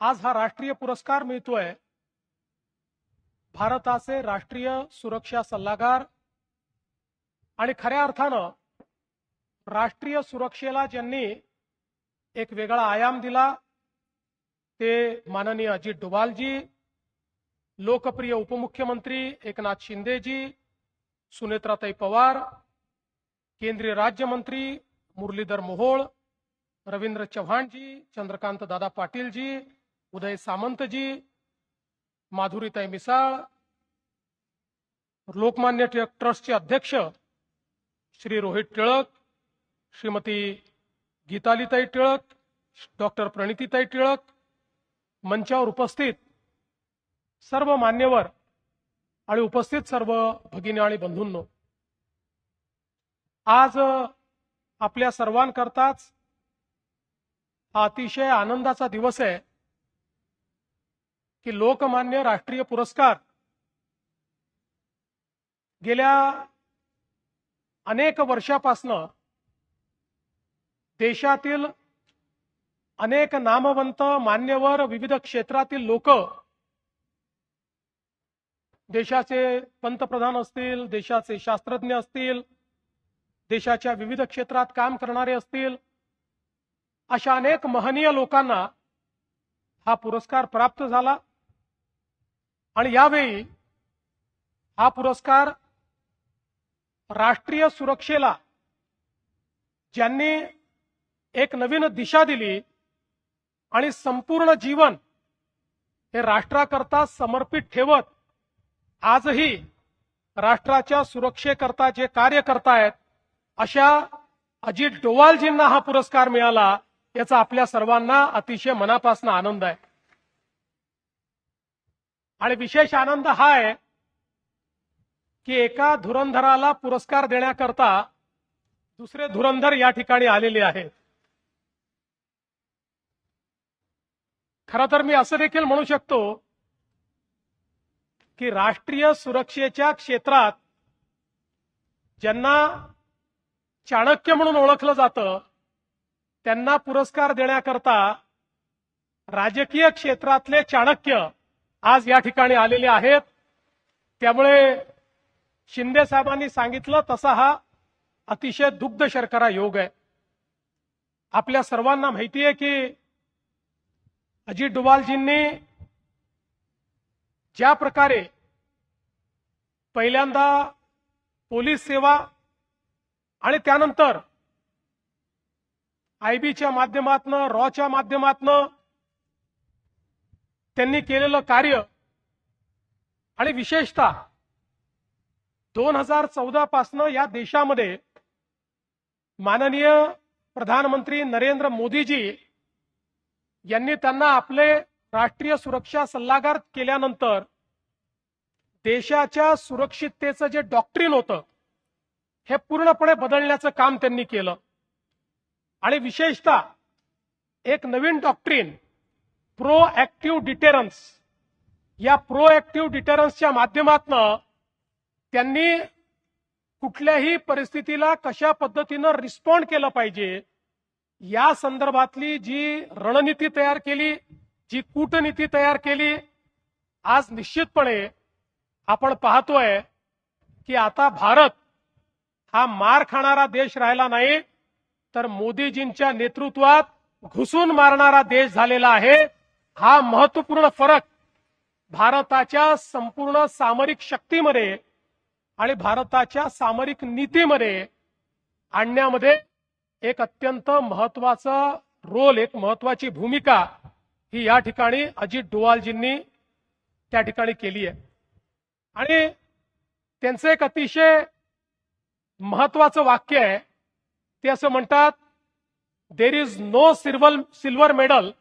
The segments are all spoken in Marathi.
आज हा राष्ट्रीय पुरस्कार मिळतोय भारताचे राष्ट्रीय सुरक्षा सल्लागार आणि खऱ्या अर्थानं राष्ट्रीय सुरक्षेला ज्यांनी एक वेगळा आयाम दिला ते माननीय अजित डोभालजी, लोकप्रिय उपमुख्यमंत्री एकनाथ शिंदेजी, सुनेत्राताई पवार, केंद्रीय राज्यमंत्री मुरलीधर मोहोळ, रवींद्र चव्हाणजी, चंद्रकांत दादा पाटीलजी, उदय सामंतजी, माधुरीताई मिसाळ, लोकमान्य टिळक ट्रस्टचे अध्यक्ष श्री रोहित टिळक, श्रीमती गीतालीताई टिळक, डॉक्टर प्रणितीताई टिळक, मंचावर उपस्थित सर्व मान्यवर आणि उपस्थित सर्व भगिनी आणि बंधूंनो, आज आपल्या सर्वांकरताच हा अतिशय आनंदाचा दिवस आहे की लोकमान्य राष्ट्रीय पुरस्कार गेल्या अनेक वर्षापासून देशातील अनेक नामवंत मान्यवर विविध क्षेत्रातील लोक, देशाचे पंतप्रधान असतील, देशाचे शास्त्रज्ञ असतील, देशाच्या विविध क्षेत्रात काम करणारे असतील, अशा अनेक महनीय लोकांना हा पुरस्कार प्राप्त झाला आणि यावेळी हा पुरस्कार राष्ट्रीय सुरक्षेला ज्यांनी एक नवीन दिशा दिली आणि संपूर्ण जीवन हे राष्ट्राकरता समर्पित ठेवत आजही राष्ट्राच्या सुरक्षेकरता जे कार्य करतायत अशा अजित डोभालजींना हा पुरस्कार मिळाला, याचा आपल्या सर्वांना अतिशय मनापासून आनंद आहे। आणि विशेष आनंद हा आहे की एका धुरंधराला पुरस्कार देण्याकरता दुसरे धुरंधर या ठिकाणी आलेले आहेत। खरं तर मी असं देखील म्हणू शकतो की राष्ट्रीय सुरक्षेच्या क्षेत्रात ज्यांना चाणक्य म्हणून ओळखलं जातं त्यांना पुरस्कार देण्याकरता राजकीय क्षेत्रातले चाणक्य आज या ठिकाणी आलेले आहेत। त्यामुळे शिंदे साहेबांनी सांगितलं तसा हा अतिशय दुग्ध शर्करा योग आहे। आपल्या सर्वांना माहिती आहे की अजित डोभालजींनी ज्या प्रकारे पहिल्यांदा पोलीस सेवा आणि त्यानंतर आयबीच्या माध्यमातून, रॉच्या माध्यमातून त्यांनी केलेलं कार्य आणि विशेषतः 2014 पासून या देशामध्ये माननीय प्रधानमंत्री नरेंद्र मोदीजी यांनी त्यांना आपले राष्ट्रीय सुरक्षा सल्लागार केल्यानंतर देशाच्या सुरक्षिततेचं जे डॉक्ट्रिन होतं हे पूर्णपणे बदलण्याचं काम त्यांनी केलं आणि विशेषतः एक नवीन डॉक्ट्रिन प्रोएक्टिव्ह डिटेरन्स, या प्रोएक्टिव्ह डिटेरन्सच्या माध्यमातून त्यांनी कुठल्याही परिस्थितीला कशा पद्धतीनं रिस्पॉन्ड केलं पाहिजे या संदर्भातली जी रणनीती तयार केली, जी कूटनीती तयार केली, आज निश्चितपणे आपण पाहतोय की आता भारत हा मार खाणारा देश राहिला नाही तर मोदीजींच्या नेतृत्वात घुसून मारणारा देश झालेला आहे। हा महत्त्वपूर्ण फरक भारताच्या संपूर्ण सामरिक शक्तीमध्ये आणि भारताच्या सामरिक नीतीमध्ये आणण्यामध्ये एक अत्यंत महत्त्वाचा रोल, एक महत्त्वाची भूमिका ही या ठिकाणी अजित डोभालजींनी त्या ठिकाणी केली आहे। आणि त्यांचं एक अतिशय महत्त्वाचं वाक्य आहे, ते असं म्हणतात, there is no silver medal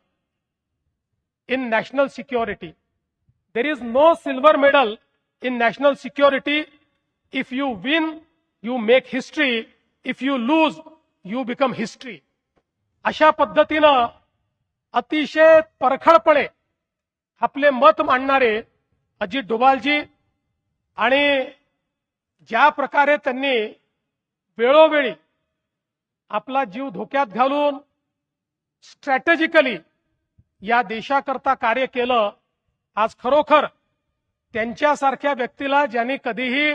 in national security, there is no silver medal in national security, if you win you make history, if you lose you become history. अशा पद्धतीनं अतिशय परखडपणे आपले मत मांडणारे अजित डोभालजी आणि ज्या प्रकारे त्यांनी वेळोवेळी आपला जीव धोक्यात घालून स्ट्रॅटेजिकली या देशाकरता कार्य केलं, आज खरोखर त्यांच्यासारख्या व्यक्तीला ज्यांनी कधीही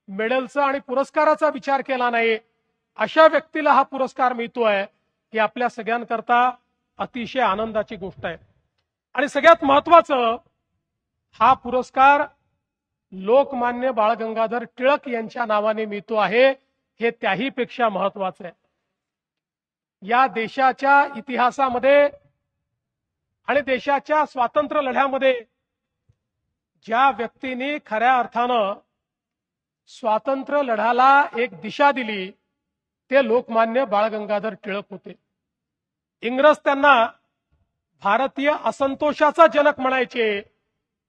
मेडलचा आणि पुरस्काराचा विचार केला नाही, अशा व्यक्तीला हा पुरस्कार मिळतोय, ही आपल्या सगळ्यांकरता अतिशय आनंदाची गोष्ट आहे. आणि सगळ्यात महत्वाचं, हा पुरस्कार लोकमान्य बाळ गंगाधर टिळक यांच्या नावाने मिळतो आहे, हे त्याहीपेक्षा महत्वाचं आहे. या देशाच्या इतिहासामध्ये आणि देशाच्या स्वातंत्र्य लढ्यामध्ये ज्या व्यक्तींनी खऱ्या अर्थानं स्वातंत्र्य लढ्याला एक दिशा दिली, ते लोकमान्य बाळ गंगाधर टिळक होते. इंग्रज त्यांना भारतीय असंतोषाचा जनक म्हणायचे,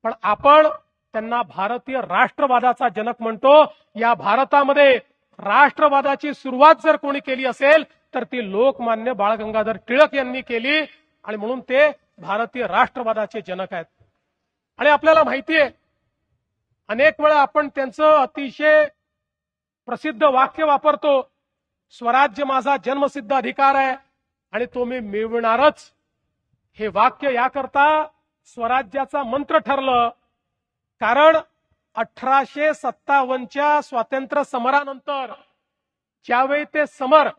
पण आपण त्यांना भारतीय राष्ट्रवादाचा जनक म्हणतो. या भारतामध्ये राष्ट्रवादाची सुरुवात जर कोणी केली असेल तर ती लोकमान्य बाळ गंगाधर टिळक यांनी केली, आणि म्हणून ते भारतीय राष्ट्रवादाचे जनक आहेत. आणि आपल्याला माहिती आहे, अनेक वेळा आपण त्यांचं अतिशय प्रसिद्ध वाक्य वापरतो, स्वराज्य माझा जन्मसिद्ध अधिकार आहे आणि तो मी मिळवणारच. हे वाक्य याकरता स्वराज्याचा मंत्र ठरलं, कारण 1857च्या स्वातंत्र्य समरानंतर ज्यावेळी ते समर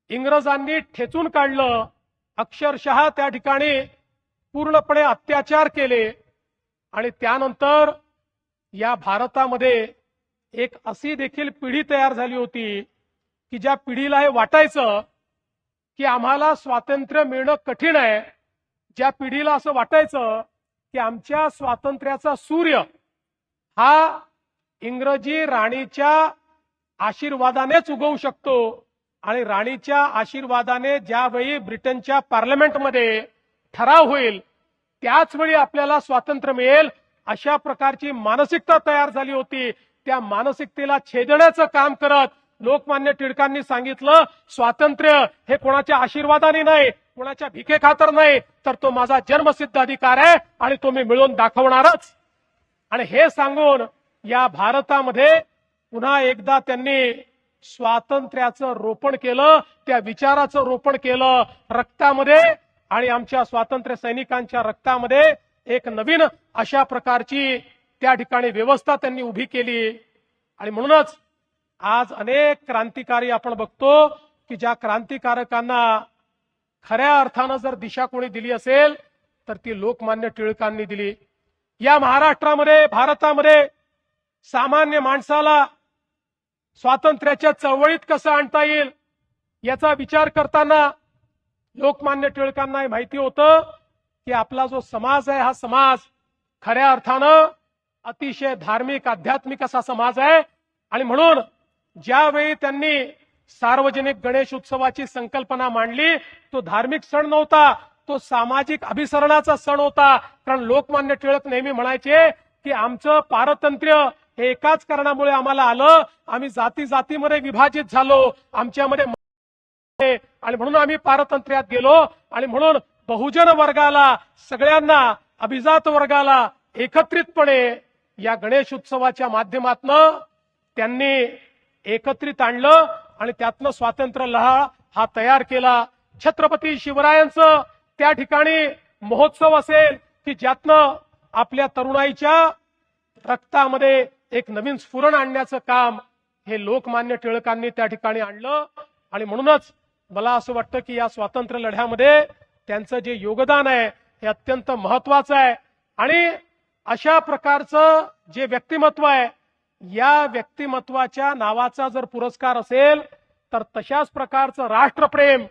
इंग्रजांनी ठेचून काढलं, अक्षरशः त्या ठिकाणी पूर्णपणे अत्याचार केले, आणि त्यानंतर या भारतामध्ये एक अशी देखील पिढी तयार झाली होती की ज्या पिढीला हे वाटायचं की आम्हाला स्वातंत्र्य मिळणं कठीण आहे, ज्या पिढीला असं वाटायचं की आमच्या स्वातंत्र्याचा सूर्य हा इंग्रजी राणीच्या आशीर्वादानेच उगवू शकतो, आणि राणीच्या आशीर्वादाने ज्यावेळी ब्रिटनच्या पार्लमेंटमध्ये ठराव होईल त्याच वेळी आपल्याला स्वातंत्र्य मिळेल, अशा प्रकारची मानसिकता तयार झाली होती. त्या मानसिकतेला छेदण्याचं काम करत लोकमान्य टिळकांनी सांगितलं, स्वातंत्र्य हे कोणाच्या आशीर्वादाने नाही, कोणाच्या भिके खातर नाही, तर तो माझा जन्मसिद्ध अधिकार आहे आणि तो मी मिळवून दाखवणारच. आणि हे सांगून या भारतामध्ये पुन्हा एकदा त्यांनी स्वातंत्र्याचं रोपण केलं, त्या विचाराचं रोपण केलं रक्तामध्ये, आणि आमच्या स्वातंत्र्य सैनिकांच्या रक्तामध्ये एक नवीन अशा प्रकारची त्या ठिकाणी व्यवस्था त्यांनी उभी केली. आणि म्हणूनच आज अनेक क्रांतिकारी आपण बघतो की ज्या क्रांतिकारकांना खऱ्या अर्थानं जर दिशा कोणी दिली असेल तर ती लोकमान्य टिळकांनी दिली. या महाराष्ट्रामध्ये, भारतामध्ये सामान्य माणसाला स्वातंत्र्याच्या चळवळीत कसं आणता येईल याचा विचार करताना लोकमान्य टिळकांना हे माहिती होतं की आपला जो समाज आहे, हा समाज खऱ्या अर्थानं अतिशय धार्मिक आध्यात्मिक असा समाज आहे. आणि म्हणून ज्यावेळी त्यांनी सार्वजनिक गणेश उत्सवाची संकल्पना मांडली, तो धार्मिक सण नव्हता, तो सामाजिक अभिसरणाचा सण होता. कारण लोकमान्य टिळक नेहमी म्हणायचे की आमचं पारतंत्र्य हे एकाच कारणामुळे आम्हाला आलं, आम्ही जाती जातीमध्ये विभाजित झालो, आमच्यामध्ये, आणि म्हणून आम्ही पारतंत्र्यात गेलो. आणि म्हणून बहुजन वर्गाला, सगळ्यांना, अभिजात वर्गाला एकत्रितपणे या गणेश उत्सवाच्या माध्यमातून त्यांनी एकत्रित आणलं आणि त्यातनं स्वातंत्र्य लढा हा तयार केला. छत्रपती शिवरायांचं त्या ठिकाणी महोत्सव असेल की ज्यातनं आपल्या तरुणाईच्या रक्तामध्ये एक नवीन स्फुरण आणण्याचं काम हे लोकमान्य टिळकांनी त्या ठिकाणी आणलं. आणि म्हणूनच मला असं वाटतं की या स्वातंत्र्य लढ्यामध्ये त्यांचं जे योगदान आहे हे अत्यंत महत्वाचं आहे. आणि अशा प्रकारचं जे व्यक्तिमत्व आहे, या व्यक्तिमत्वाच्या नावाचा जर पुरस्कार असेल तर तशाच प्रकारचं राष्ट्रप्रेम,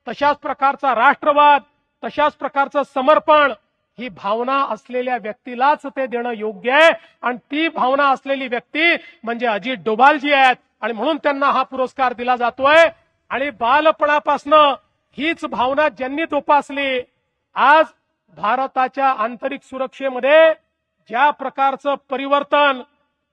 तशाच प्रकारचा राष्ट्रवाद, तशाच प्रकारचं समर्पण ही भावना असलेल्या व्यक्तीलाच ते देणं योग्य आहे. आणि ती भावना असलेली व्यक्ती म्हणजे अजित डोभालजी आहेत, आणि म्हणून त्यांना हा पुरस्कार दिला जातोय. आणि बालपणापासनं हीच भावना ज्यांनी जोपासली, आज भारताच्या आंतरिक सुरक्षेमध्ये ज्या प्रकारचं परिवर्तन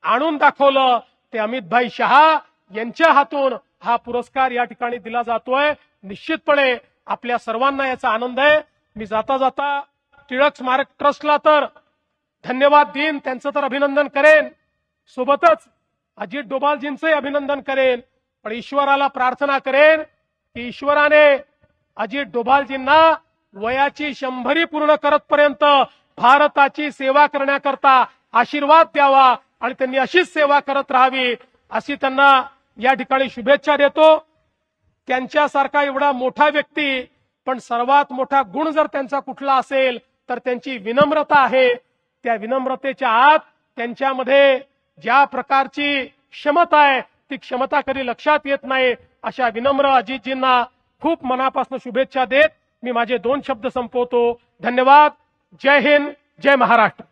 आणून दाखवलं, ते अमितभाई शहा यांच्या हातून हा पुरस्कार या ठिकाणी दिला जातोय. निश्चितपणे आपल्या सर्वांना याचा आनंद आहे. मी जाता जाता टिळक स्मारक ट्रस्टला तर धन्यवाद देईन, त्यांचं तर अभिनंदन करेन, सोबतच अजित डोभालजींचंही अभिनंदन करेन. पण ईश्वराला प्रार्थना करेन की ईश्वराने अजित डोभालजींना वयाची 100 पूर्ण करतपर्यंत भारताची सेवा करण्याकरता आशीर्वाद द्यावा आणि त्यांनी अशीच सेवा करत राहावी अशी त्यांना या ठिकाणी शुभेच्छा देतो। त्यांच्यासारखा एवढा मोठा व्यक्ती पण सर्वात मोठा गुण जर त्यांचा कुठला असेल तर त्यांची विनम्रता आहे। त्या विनम्रतेच्या आत त्यांच्यामध्ये ज्या प्रकारची क्षमता आहे ती क्षमता कधी लक्षात येत नाही। अशा विनम्र अजितजींना खूप मनापासून शुभेच्छा देत मी माझे 2 शब्द संपवतो। धन्यवाद। जय हिंद, जय महाराष्ट्र।